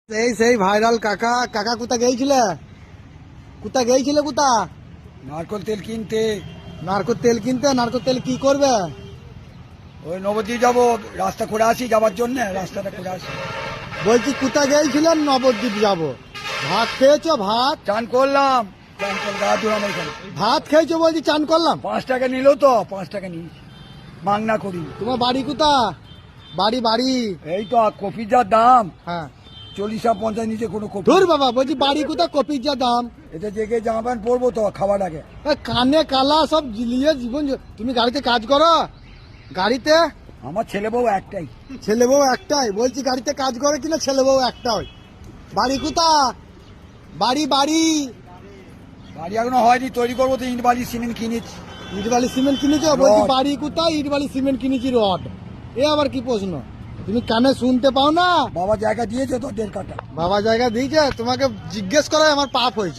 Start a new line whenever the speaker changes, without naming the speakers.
সেই ভাইরাল কাকা কাকা কোথা গিয়েছিলে কোথা
নারকোল তেল কিনতে।
নারকোল তেল কিনতে? নারকোল তেল কি করবে?
ওই নবদ্বীপ যাবো, রাস্তা করে আসি, যাবার জন্য রাস্তাটা করে আসি।
বলছি কোথা গিয়েছিলেন? নবদ্বীপ যাব। ভাত খেয়েছো? ভাত
চান করলাম, চান করে গা ধুলাম এখানে।
ভাত খেয়েছো বলছি, চান করলাম।
5 টাকা নিল তো, 5 টাকা নিয়েছি, মাংনা করি।
তোমার বাড়ি কোথা? বাড়ি
এই তো কপির যা দাম,
হ্যাঁ।
40-50 নিচে কোনো কপি।
ধুর বাবা, বলছি বাড়ি কোথা, কপির যা দাম।
এটা জেগে জামা প্যান্ট পরবো তো খাবার আগে।
কানে কালা সব জিলিয়ে জীবন। তুমি গাড়িতে কাজ করো? গাড়িতে
আমার ছেলে বউ একটাই।
ছেলে বউ একটাই? বলছি গাড়িতে কাজ করে কিনা ছেলে বউ একটাই? বাড়ি কোথা? বাড়ি
বাড়ি এখনো হয়নি, তৈরি করবো তো, ইট বালি সিমেন্ট কিনেছি।
ইট বালি সিমেন্ট কিনেছো? বলছি বাড়ি কোথায়? ইট বালি সিমেন্ট কিনেছি, রড। এ আবার কি প্রশ্ন? তুমি কানে শুনতে পাও না?
বাবা জায়গা দিয়েছে তো 1.5 কাঠা।
বাবা জায়গা দিয়েছে? তোমাকে জিজ্ঞেস করাই আমার পাপ হয়েছে।